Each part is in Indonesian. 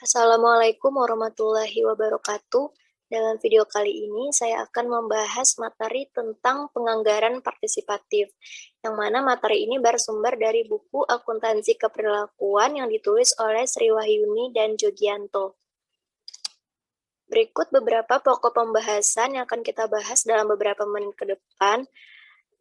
Assalamualaikum warahmatullahi wabarakatuh. Dalam video kali ini, saya akan membahas materi tentang penganggaran partisipatif, yang mana materi ini bersumber dari buku Akuntansi Keperilakuan yang ditulis oleh Sri Wahyuni dan Jogianto. Berikut beberapa pokok pembahasan yang akan kita bahas dalam beberapa menit ke depan,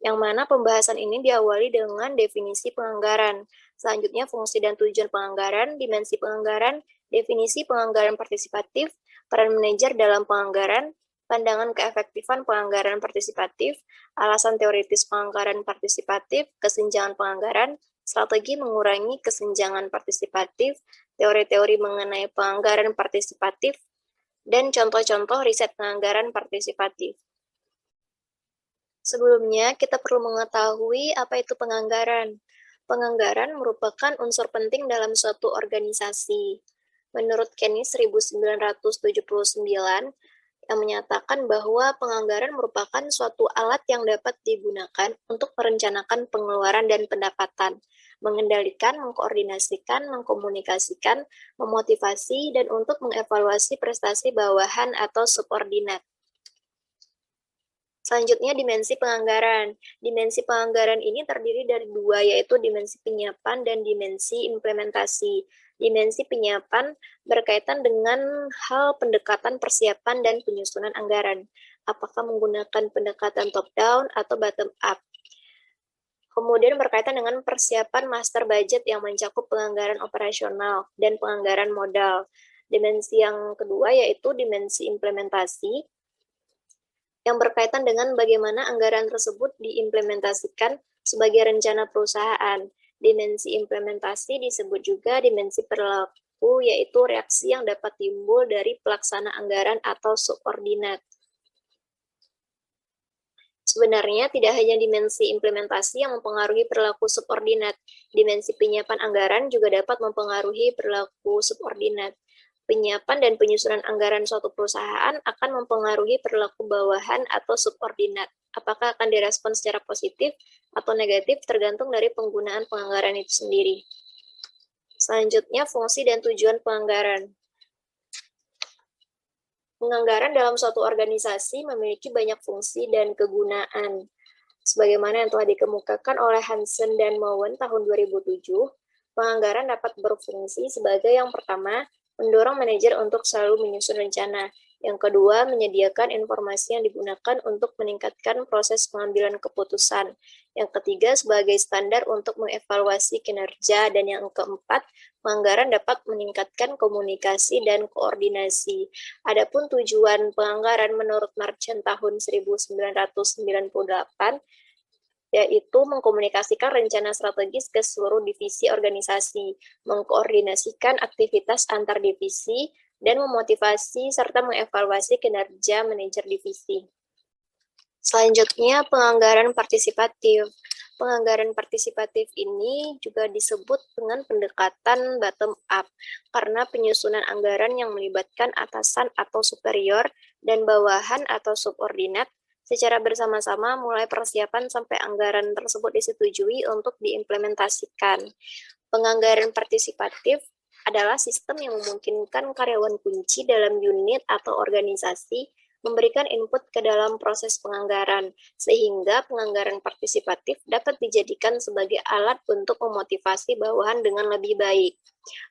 yang mana pembahasan ini diawali dengan definisi penganggaran. Selanjutnya, fungsi dan tujuan penganggaran, dimensi penganggaran, definisi penganggaran partisipatif, peran manajer dalam penganggaran, pandangan keefektifan penganggaran partisipatif, alasan teoritis penganggaran partisipatif, kesenjangan penganggaran, strategi mengurangi kesenjangan partisipatif, teori-teori mengenai penganggaran partisipatif, dan contoh-contoh riset penganggaran partisipatif. Sebelumnya, kita perlu mengetahui apa itu penganggaran. Penganggaran merupakan unsur penting dalam suatu organisasi. Menurut Keynes 1979, yang menyatakan bahwa penganggaran merupakan suatu alat yang dapat digunakan untuk merencanakan pengeluaran dan pendapatan, mengendalikan, mengkoordinasikan, mengkomunikasikan, memotivasi, dan untuk mengevaluasi prestasi bawahan atau subordinat. Selanjutnya, dimensi penganggaran. Dimensi penganggaran ini terdiri dari dua, yaitu dimensi penyiapan dan dimensi implementasi. Dimensi penyiapan berkaitan dengan hal pendekatan persiapan dan penyusunan anggaran. Apakah menggunakan pendekatan top-down atau bottom-up. Kemudian berkaitan dengan persiapan master budget yang mencakup penganggaran operasional dan penganggaran modal. Dimensi yang kedua yaitu dimensi implementasi, yang berkaitan dengan bagaimana anggaran tersebut diimplementasikan sebagai rencana perusahaan. Dimensi implementasi disebut juga dimensi perilaku, yaitu reaksi yang dapat timbul dari pelaksana anggaran atau subordinat. Sebenarnya tidak hanya dimensi implementasi yang mempengaruhi perilaku subordinat, dimensi penyiapan anggaran juga dapat mempengaruhi perilaku subordinat. Penyiapan dan penyusunan anggaran suatu perusahaan akan mempengaruhi perilaku bawahan atau subordinat. Apakah akan direspon secara positif atau negatif tergantung dari penggunaan penganggaran itu sendiri. Selanjutnya, fungsi dan tujuan penganggaran. Penganggaran dalam suatu organisasi memiliki banyak fungsi dan kegunaan. Sebagaimana yang telah dikemukakan oleh Hansen dan Mowen tahun 2007, penganggaran dapat berfungsi sebagai yang pertama, mendorong manajer untuk selalu menyusun rencana. Yang kedua, menyediakan informasi yang digunakan untuk meningkatkan proses pengambilan keputusan. Yang ketiga, sebagai standar untuk mengevaluasi kinerja. Dan yang keempat, penganggaran dapat meningkatkan komunikasi dan koordinasi. Adapun tujuan penganggaran menurut Marchant tahun 1998, yaitu mengkomunikasikan rencana strategis ke seluruh divisi organisasi, mengkoordinasikan aktivitas antar divisi, dan memotivasi serta mengevaluasi kinerja manajer divisi. Selanjutnya, penganggaran partisipatif. Penganggaran partisipatif ini juga disebut dengan pendekatan bottom-up, karena penyusunan anggaran yang melibatkan atasan atau superior dan bawahan atau subordinat secara bersama-sama mulai persiapan sampai anggaran tersebut disetujui untuk diimplementasikan. Penganggaran partisipatif adalah sistem yang memungkinkan karyawan kunci dalam unit atau organisasi memberikan input ke dalam proses penganggaran, sehingga penganggaran partisipatif dapat dijadikan sebagai alat untuk memotivasi bawahan dengan lebih baik.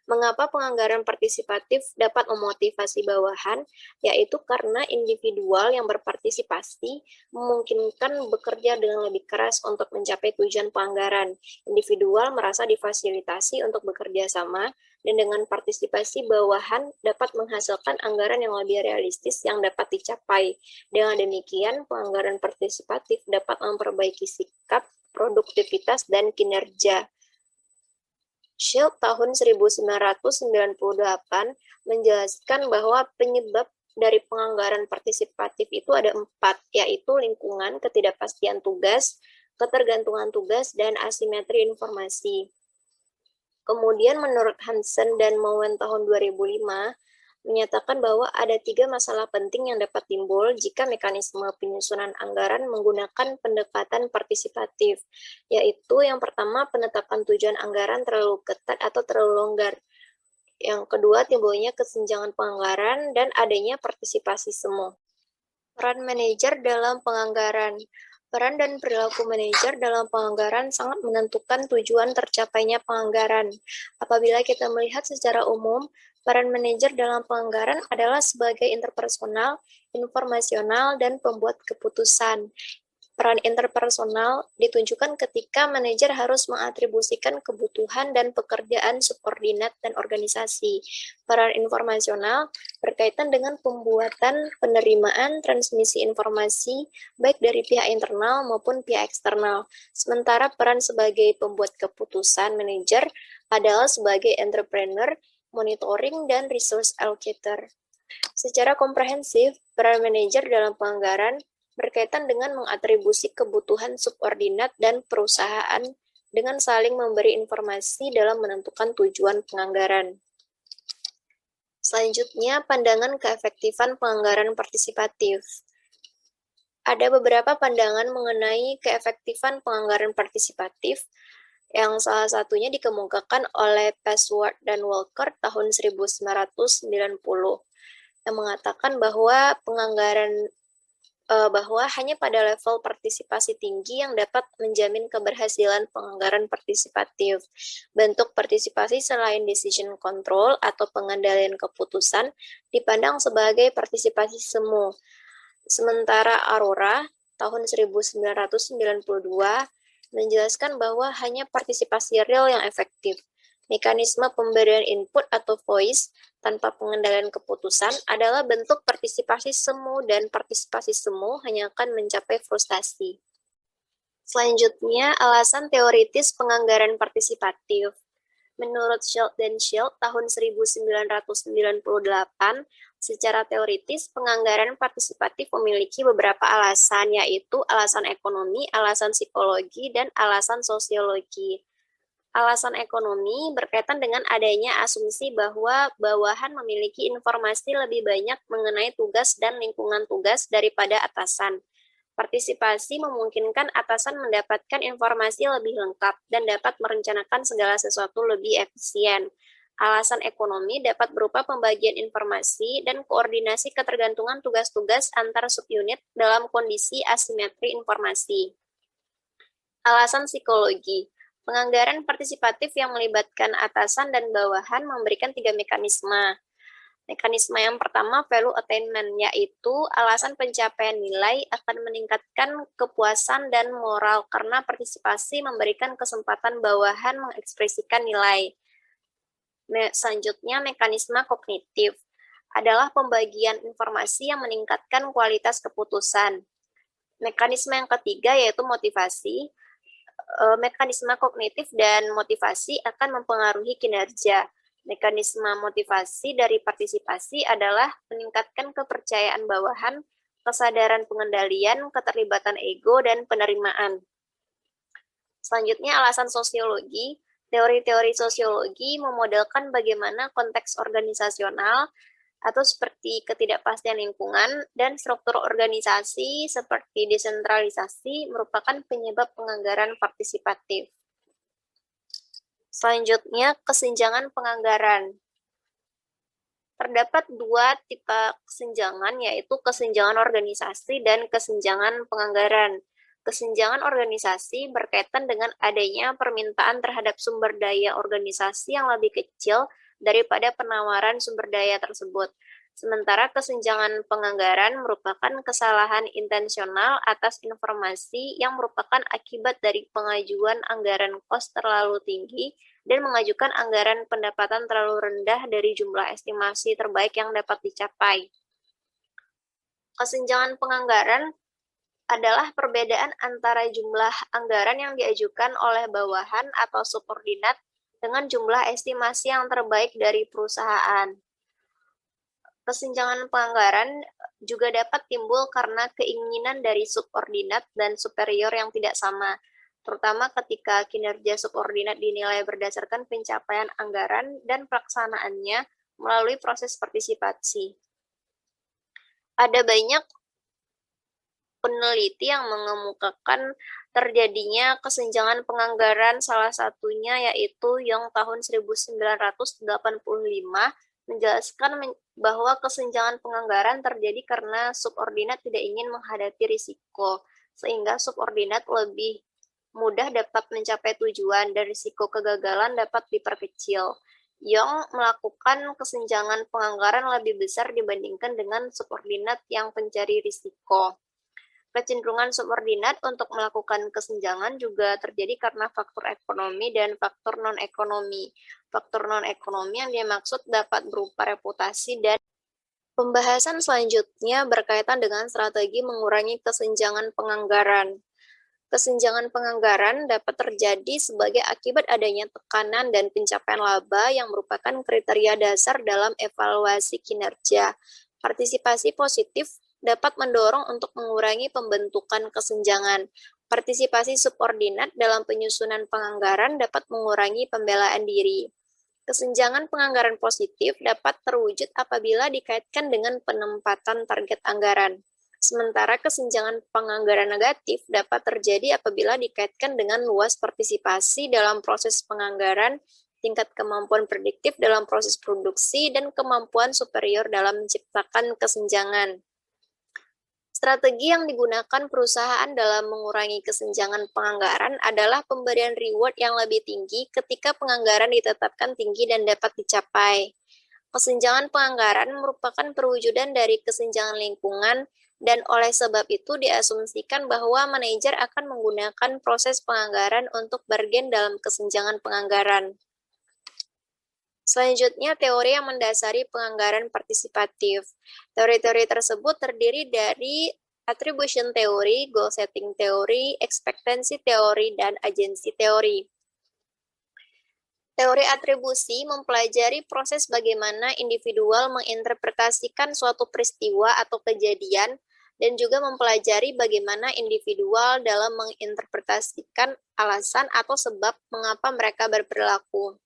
Mengapa penganggaran partisipatif dapat memotivasi bawahan? Yaitu karena individual yang berpartisipasi memungkinkan bekerja dengan lebih keras untuk mencapai tujuan penganggaran. Individual merasa difasilitasi untuk bekerja sama, dan dengan partisipasi bawahan dapat menghasilkan anggaran yang lebih realistis yang dapat dicapai. Dengan demikian, penganggaran partisipatif dapat memperbaiki sikap, produktivitas, dan kinerja. Shield tahun 1998 menjelaskan bahwa penyebab dari penganggaran partisipatif itu ada 4, yaitu lingkungan, ketidakpastian tugas, ketergantungan tugas, dan asimetri informasi. Kemudian menurut Hansen dan Mowen tahun 2005, menyatakan bahwa ada 3 masalah penting yang dapat timbul jika mekanisme penyusunan anggaran menggunakan pendekatan partisipatif, yaitu yang pertama, penetapan tujuan anggaran terlalu ketat atau terlalu longgar. Yang kedua, timbulnya kesenjangan penganggaran dan adanya partisipasi semu. Peran manajer dalam penganggaran. Peran dan perilaku manajer dalam penganggaran sangat menentukan tujuan tercapainya penganggaran. Apabila kita melihat secara umum, peran manajer dalam penganggaran adalah sebagai interpersonal, informasional, dan pembuat keputusan. Peran interpersonal ditunjukkan ketika manajer harus mengatribusikan kebutuhan dan pekerjaan subordinat dan organisasi. Peran informasional berkaitan dengan pembuatan, penerimaan, transmisi informasi, baik dari pihak internal maupun pihak eksternal. Sementara peran sebagai pembuat keputusan manajer adalah sebagai entrepreneur, monitoring, dan resource allocator. Secara komprehensif, peran manajer dalam penganggaran berkaitan dengan mengatribusi kebutuhan subordinat dan perusahaan dengan saling memberi informasi dalam menentukan tujuan penganggaran. Selanjutnya, pandangan keefektifan penganggaran partisipatif. Ada beberapa pandangan mengenai keefektifan penganggaran partisipatif yang salah satunya dikemukakan oleh Password dan Walker tahun 1990 yang mengatakan bahwa bahwa hanya pada level partisipasi tinggi yang dapat menjamin keberhasilan penganggaran partisipatif. Bentuk partisipasi selain decision control atau pengendalian keputusan dipandang sebagai partisipasi semu. Sementara Aurora tahun 1992 menjelaskan bahwa hanya partisipasi real yang efektif. Mekanisme pemberian input atau voice tanpa pengendalian keputusan adalah bentuk partisipasi semu dan partisipasi semu hanya akan mencapai frustasi. Selanjutnya, alasan teoritis penganggaran partisipatif. Menurut Schultz dan Schultz tahun 1998, secara teoritis penganggaran partisipatif memiliki beberapa alasan, yaitu alasan ekonomi, alasan psikologi, dan alasan sosiologi. Alasan ekonomi berkaitan dengan adanya asumsi bahwa bawahan memiliki informasi lebih banyak mengenai tugas dan lingkungan tugas daripada atasan. Partisipasi memungkinkan atasan mendapatkan informasi lebih lengkap dan dapat merencanakan segala sesuatu lebih efisien. Alasan ekonomi dapat berupa pembagian informasi dan koordinasi ketergantungan tugas-tugas antar subunit dalam kondisi asimetri informasi. Alasan psikologi. Penganggaran partisipatif yang melibatkan atasan dan bawahan memberikan 3 mekanisme. Mekanisme yang pertama, value attainment, yaitu alasan pencapaian nilai akan meningkatkan kepuasan dan moral karena partisipasi memberikan kesempatan bawahan mengekspresikan nilai. Selanjutnya, mekanisme kognitif adalah pembagian informasi yang meningkatkan kualitas keputusan. Mekanisme yang ketiga yaitu motivasi. Mekanisme kognitif dan motivasi akan mempengaruhi kinerja. Mekanisme motivasi dari partisipasi adalah meningkatkan kepercayaan bawahan, kesadaran pengendalian, keterlibatan ego, dan penerimaan. Selanjutnya, alasan sosiologi. Teori-teori sosiologi memodelkan bagaimana konteks organisasional atau seperti ketidakpastian lingkungan dan struktur organisasi seperti desentralisasi merupakan penyebab penganggaran partisipatif. Selanjutnya, kesenjangan penganggaran. Terdapat 2 tipe kesenjangan, yaitu kesenjangan organisasi dan kesenjangan penganggaran. Kesenjangan organisasi berkaitan dengan adanya permintaan terhadap sumber daya organisasi yang lebih kecil daripada penawaran sumber daya tersebut. Sementara kesenjangan penganggaran merupakan kesalahan intensional atas informasi yang merupakan akibat dari pengajuan anggaran kos terlalu tinggi dan mengajukan anggaran pendapatan terlalu rendah dari jumlah estimasi terbaik yang dapat dicapai. Kesenjangan penganggaran adalah perbedaan antara jumlah anggaran yang diajukan oleh bawahan atau subordinat dengan jumlah estimasi yang terbaik dari perusahaan. Kesenjangan penganggaran juga dapat timbul karena keinginan dari subordinat dan superior yang tidak sama, terutama ketika kinerja subordinat dinilai berdasarkan pencapaian anggaran dan pelaksanaannya melalui proses partisipasi. Ada banyak peneliti yang mengemukakan terjadinya kesenjangan penganggaran, salah satunya yaitu Young tahun 1985 menjelaskan bahwa kesenjangan penganggaran terjadi karena subordinat tidak ingin menghadapi risiko, sehingga subordinat lebih mudah dapat mencapai tujuan dan risiko kegagalan dapat diperkecil. Young melakukan kesenjangan penganggaran lebih besar dibandingkan dengan subordinat yang pencari risiko. Kecenderungan subordinat untuk melakukan kesenjangan juga terjadi karena faktor ekonomi dan faktor non-ekonomi. Faktor non-ekonomi yang dimaksud dapat berupa reputasi dan pembahasan selanjutnya berkaitan dengan strategi mengurangi kesenjangan penganggaran. Kesenjangan penganggaran dapat terjadi sebagai akibat adanya tekanan dan pencapaian laba yang merupakan kriteria dasar dalam evaluasi kinerja. Partisipasi positif dapat mendorong untuk mengurangi pembentukan kesenjangan. Partisipasi subordinat dalam penyusunan penganggaran dapat mengurangi pembelaan diri. Kesenjangan penganggaran positif dapat terwujud apabila dikaitkan dengan penempatan target anggaran. Sementara kesenjangan penganggaran negatif dapat terjadi apabila dikaitkan dengan luas partisipasi dalam proses penganggaran, tingkat kemampuan prediktif dalam proses produksi, dan kemampuan superior dalam menciptakan kesenjangan. Strategi yang digunakan perusahaan dalam mengurangi kesenjangan penganggaran adalah pemberian reward yang lebih tinggi ketika penganggaran ditetapkan tinggi dan dapat dicapai. Kesenjangan penganggaran merupakan perwujudan dari kesenjangan lingkungan, dan oleh sebab itu diasumsikan bahwa manajer akan menggunakan proses penganggaran untuk bargain dalam kesenjangan penganggaran. Selanjutnya, teori yang mendasari penganggaran partisipatif. Teori-teori tersebut terdiri dari attribution theory, goal setting theory, expectancy theory, dan agency theory. Teori atribusi mempelajari proses bagaimana individual menginterpretasikan suatu peristiwa atau kejadian, dan juga mempelajari bagaimana individual dalam menginterpretasikan alasan atau sebab mengapa mereka berperilaku.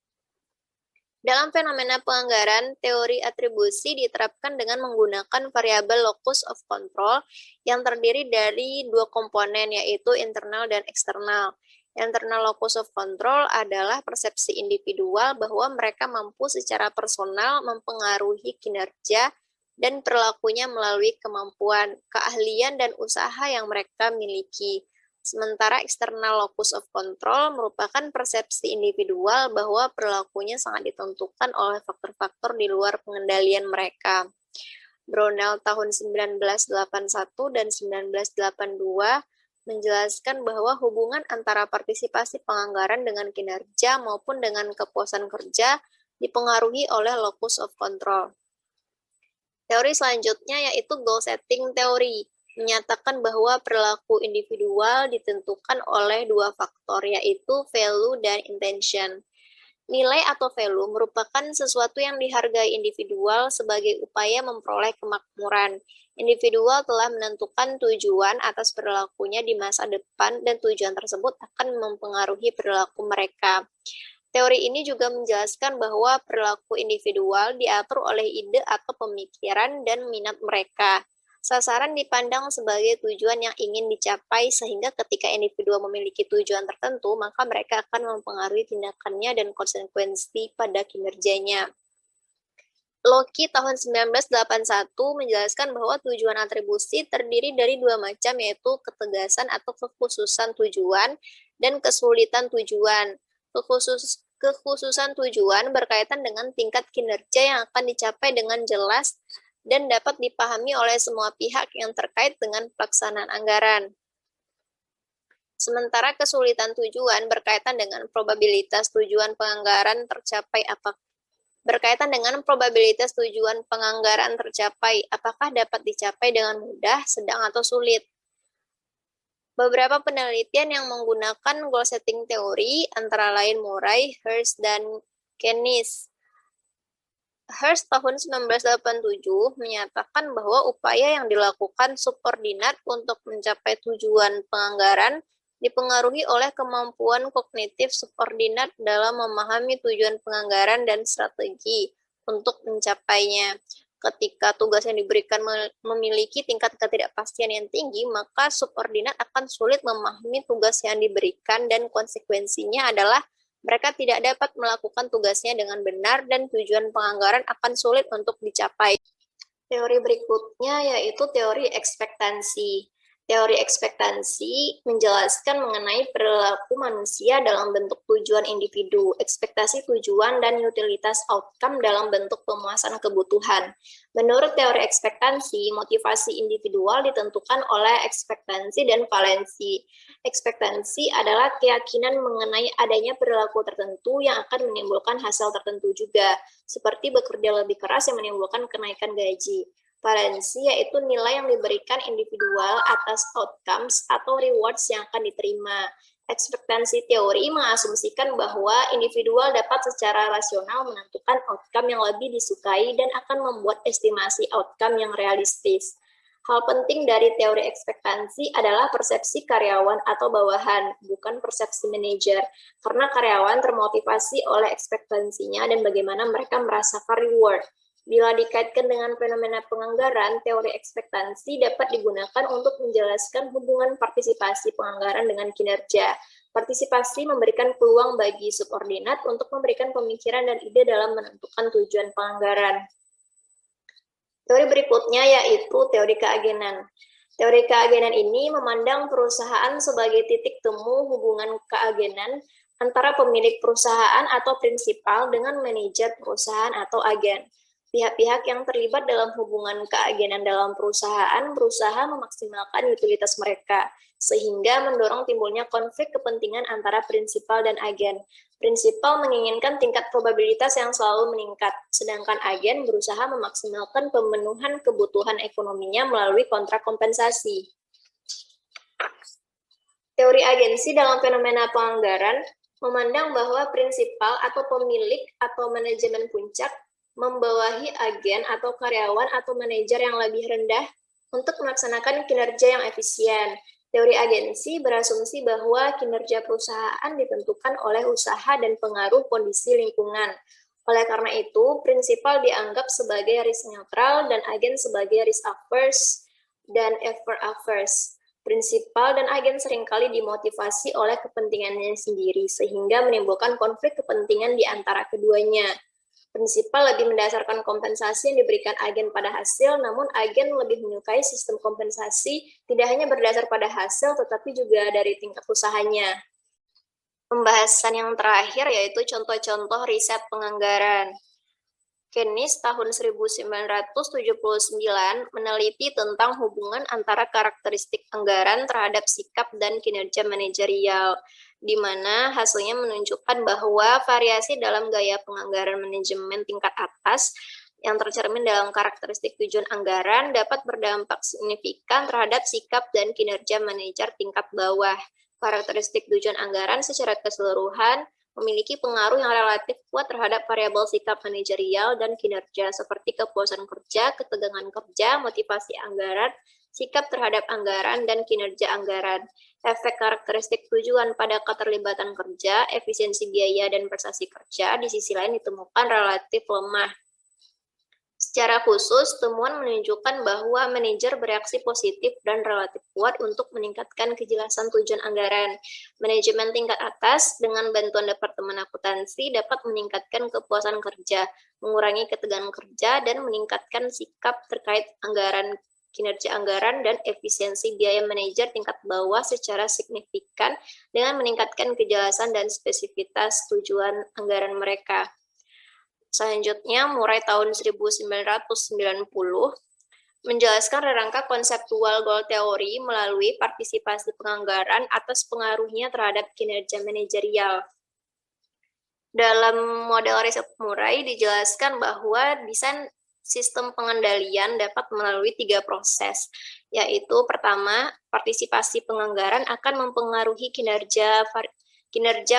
Dalam fenomena penganggaran, teori atribusi diterapkan dengan menggunakan variabel locus of control yang terdiri dari dua komponen, yaitu internal dan eksternal. Internal locus of control adalah persepsi individual bahwa mereka mampu secara personal mempengaruhi kinerja dan perilakunya melalui kemampuan, keahlian, dan usaha yang mereka miliki. Sementara eksternal locus of control merupakan persepsi individual bahwa perilakunya sangat ditentukan oleh faktor-faktor di luar pengendalian mereka. Brownell tahun 1981 dan 1982 menjelaskan bahwa hubungan antara partisipasi penganggaran dengan kinerja maupun dengan kepuasan kerja dipengaruhi oleh locus of control. Teori selanjutnya yaitu goal setting theory, menyatakan bahwa perilaku individual ditentukan oleh dua faktor, yaitu value dan intention. Nilai atau value merupakan sesuatu yang dihargai individual sebagai upaya memperoleh kemakmuran. Individual telah menentukan tujuan atas perilakunya di masa depan, dan tujuan tersebut akan mempengaruhi perilaku mereka. Teori ini juga menjelaskan bahwa perilaku individual diatur oleh ide atau pemikiran dan minat mereka. Sasaran dipandang sebagai tujuan yang ingin dicapai, sehingga ketika individu memiliki tujuan tertentu, maka mereka akan mempengaruhi tindakannya dan konsekuensi pada kinerjanya. Loki tahun 1981 menjelaskan bahwa tujuan atribusi terdiri dari dua macam, yaitu ketegasan atau kekhususan tujuan dan kesulitan tujuan. Kekhususan tujuan berkaitan dengan tingkat kinerja yang akan dicapai dengan jelas dan dapat dipahami oleh semua pihak yang terkait dengan pelaksanaan anggaran. Sementara kesulitan tujuan berkaitan dengan probabilitas tujuan penganggaran tercapai apakah dapat dicapai dengan mudah, sedang, atau sulit. Beberapa penelitian yang menggunakan goal setting teori antara lain Murray, Hurst, dan Keynes. Hurst tahun 1987 menyatakan bahwa upaya yang dilakukan subordinat untuk mencapai tujuan penganggaran dipengaruhi oleh kemampuan kognitif subordinat dalam memahami tujuan penganggaran dan strategi untuk mencapainya. Ketika tugas yang diberikan memiliki tingkat ketidakpastian yang tinggi, maka subordinat akan sulit memahami tugas yang diberikan dan konsekuensinya adalah mereka tidak dapat melakukan tugasnya dengan benar dan tujuan penganggaran akan sulit untuk dicapai. Teori berikutnya yaitu teori ekspektansi. Teori ekspektansi menjelaskan mengenai perilaku manusia dalam bentuk tujuan individu, ekspektasi tujuan, dan utilitas outcome dalam bentuk pemuasan kebutuhan. Menurut teori ekspektansi, motivasi individual ditentukan oleh ekspektansi dan valensi. Ekspektansi adalah keyakinan mengenai adanya perilaku tertentu yang akan menimbulkan hasil tertentu juga, seperti bekerja lebih keras yang menimbulkan kenaikan gaji. Valensi yaitu nilai yang diberikan individual atas outcomes atau rewards yang akan diterima. Ekspektansi teori mengasumsikan bahwa individual dapat secara rasional menentukan outcome yang lebih disukai dan akan membuat estimasi outcome yang realistis. Hal penting dari teori ekspektansi adalah persepsi karyawan atau bawahan, bukan persepsi manajer, karena karyawan termotivasi oleh ekspektansinya dan bagaimana mereka merasakan reward. Bila dikaitkan dengan fenomena penganggaran, teori ekspektansi dapat digunakan untuk menjelaskan hubungan partisipasi penganggaran dengan kinerja. Partisipasi memberikan peluang bagi subordinat untuk memberikan pemikiran dan ide dalam menentukan tujuan penganggaran. Teori berikutnya yaitu teori keagenan. Teori keagenan ini memandang perusahaan sebagai titik temu hubungan keagenan antara pemilik perusahaan atau prinsipal dengan manajer perusahaan atau agen. Pihak-pihak yang terlibat dalam hubungan keagenan dalam perusahaan berusaha memaksimalkan utilitas mereka, sehingga mendorong timbulnya konflik kepentingan antara prinsipal dan agen. Prinsipal menginginkan tingkat probabilitas yang selalu meningkat, sedangkan agen berusaha memaksimalkan pemenuhan kebutuhan ekonominya melalui kontrak kompensasi. Teori agensi dalam fenomena penganggaran memandang bahwa prinsipal atau pemilik atau manajemen puncak membawahi agen atau karyawan atau manajer yang lebih rendah untuk melaksanakan kinerja yang efisien. Teori agensi berasumsi bahwa kinerja perusahaan ditentukan oleh usaha dan pengaruh kondisi lingkungan. Oleh karena itu, prinsipal dianggap sebagai risk netral dan agen sebagai risk averse dan effort averse. Prinsipal dan agen seringkali dimotivasi oleh kepentingannya sendiri, sehingga menimbulkan konflik kepentingan di antara keduanya. Prinsipal lebih mendasarkan kompensasi yang diberikan agen pada hasil, namun agen lebih menyukai sistem kompensasi tidak hanya berdasar pada hasil, tetapi juga dari tingkat usahanya. Pembahasan yang terakhir yaitu contoh-contoh riset penganggaran. Keynes tahun 1979 meneliti tentang hubungan antara karakteristik anggaran terhadap sikap dan kinerja manajerial, di mana hasilnya menunjukkan bahwa variasi dalam gaya penganggaran manajemen tingkat atas yang tercermin dalam karakteristik tujuan anggaran dapat berdampak signifikan terhadap sikap dan kinerja manajer tingkat bawah. Karakteristik tujuan anggaran secara keseluruhan memiliki pengaruh yang relatif kuat terhadap variabel sikap manajerial dan kinerja seperti kepuasan kerja, ketegangan kerja, motivasi anggaran, sikap terhadap anggaran, dan kinerja anggaran. Efek karakteristik tujuan pada keterlibatan kerja, efisiensi biaya, dan prestasi kerja di sisi lain ditemukan relatif lemah. Secara khusus, temuan menunjukkan bahwa manajer bereaksi positif dan relatif kuat untuk meningkatkan kejelasan tujuan anggaran. Manajemen tingkat atas dengan bantuan Departemen Akuntansi dapat meningkatkan kepuasan kerja, mengurangi ketegangan kerja, dan meningkatkan sikap terkait anggaran, kinerja anggaran, dan efisiensi biaya manajer tingkat bawah secara signifikan dengan meningkatkan kejelasan dan spesifitas tujuan anggaran mereka. Selanjutnya, mulai tahun 1990, menjelaskan rangka konseptual goal teori melalui partisipasi penganggaran atas pengaruhnya terhadap kinerja manajerial. Dalam model riset Murray dijelaskan bahwa desain sistem pengendalian dapat melalui 3 proses, yaitu pertama, partisipasi penganggaran akan mempengaruhi kinerja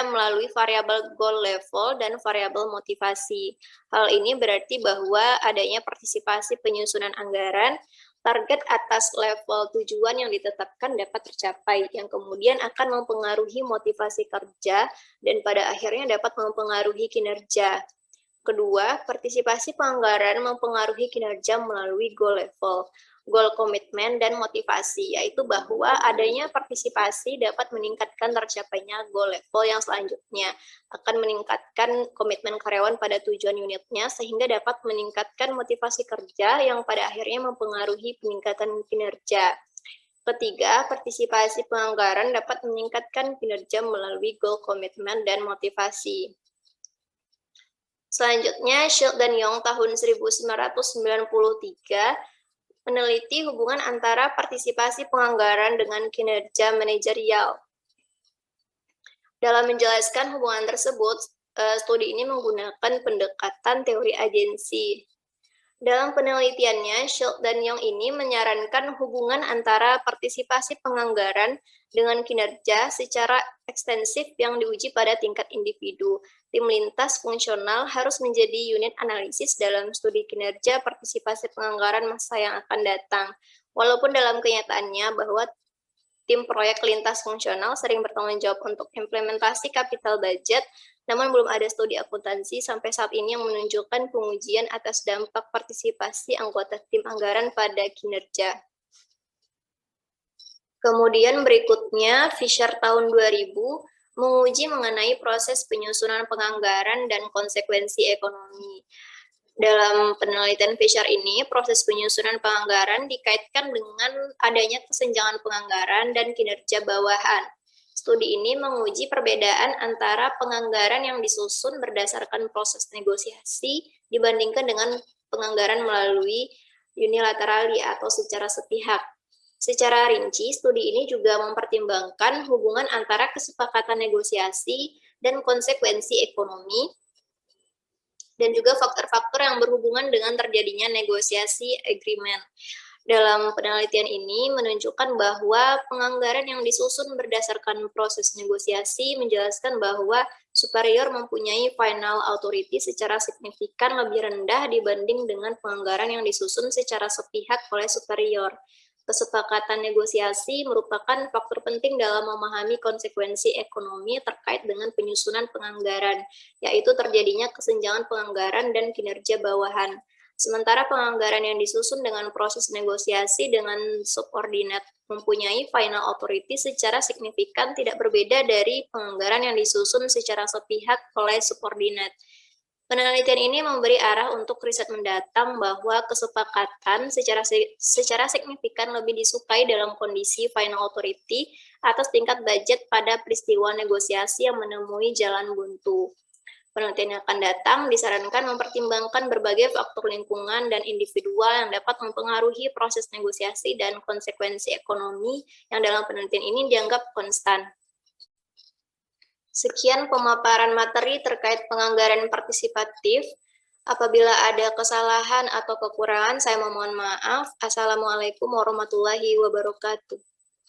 melalui variabel goal level dan variabel motivasi. Hal ini berarti bahwa adanya partisipasi penyusunan anggaran, target atas level tujuan yang ditetapkan dapat tercapai, yang kemudian akan mempengaruhi motivasi kerja dan pada akhirnya dapat mempengaruhi kinerja. Kedua, partisipasi penganggaran mempengaruhi kinerja melalui goal level, goal komitmen, dan motivasi, yaitu bahwa adanya partisipasi dapat meningkatkan tercapainya goal level yang selanjutnya, akan meningkatkan komitmen karyawan pada tujuan unitnya, sehingga dapat meningkatkan motivasi kerja yang pada akhirnya mempengaruhi peningkatan kinerja. Ketiga, partisipasi penganggaran dapat meningkatkan kinerja melalui goal komitmen dan motivasi. Selanjutnya, Shield dan Young tahun 1993 meneliti hubungan antara partisipasi penganggaran dengan kinerja manajerial. Dalam menjelaskan hubungan tersebut, studi ini menggunakan pendekatan teori agensi. Dalam penelitiannya, Shield dan Young ini menyarankan hubungan antara partisipasi penganggaran dengan kinerja secara ekstensif yang diuji pada tingkat individu. Tim lintas fungsional harus menjadi unit analisis dalam studi kinerja partisipasi penganggaran masa yang akan datang. Walaupun dalam kenyataannya bahwa tim proyek lintas fungsional sering bertanggung jawab untuk implementasi capital budget, namun belum ada studi akuntansi sampai saat ini yang menunjukkan pengujian atas dampak partisipasi anggota tim anggaran pada kinerja. Kemudian berikutnya, Fisher tahun 2000 menguji mengenai proses penyusunan penganggaran dan konsekuensi ekonomi. Dalam penelitian Fisher ini, proses penyusunan penganggaran dikaitkan dengan adanya kesenjangan penganggaran dan kinerja bawahan. Studi ini menguji perbedaan antara penganggaran yang disusun berdasarkan proses negosiasi dibandingkan dengan penganggaran melalui unilaterally atau secara sepihak. Secara rinci, studi ini juga mempertimbangkan hubungan antara kesepakatan negosiasi dan konsekuensi ekonomi, dan juga faktor-faktor yang berhubungan dengan terjadinya negosiasi agreement. Dalam penelitian ini menunjukkan bahwa penganggaran yang disusun berdasarkan proses negosiasi menjelaskan bahwa superior mempunyai final authority secara signifikan lebih rendah dibanding dengan penganggaran yang disusun secara sepihak oleh superior. Kesepakatan negosiasi merupakan faktor penting dalam memahami konsekuensi ekonomi terkait dengan penyusunan penganggaran, yaitu terjadinya kesenjangan penganggaran dan kinerja bawahan. Sementara penganggaran yang disusun dengan proses negosiasi dengan subordinat mempunyai final authority secara signifikan tidak berbeda dari penganggaran yang disusun secara sepihak oleh subordinat. Penelitian ini memberi arah untuk riset mendatang bahwa kesepakatan secara signifikan lebih disukai dalam kondisi final authority atas tingkat budget pada peristiwa negosiasi yang menemui jalan buntu. Penelitian yang akan datang disarankan mempertimbangkan berbagai faktor lingkungan dan individual yang dapat mempengaruhi proses negosiasi dan konsekuensi ekonomi yang dalam penelitian ini dianggap konstan. Sekian pemaparan materi terkait penganggaran partisipatif. Apabila ada kesalahan atau kekurangan, saya memohon maaf. Assalamualaikum warahmatullahi wabarakatuh.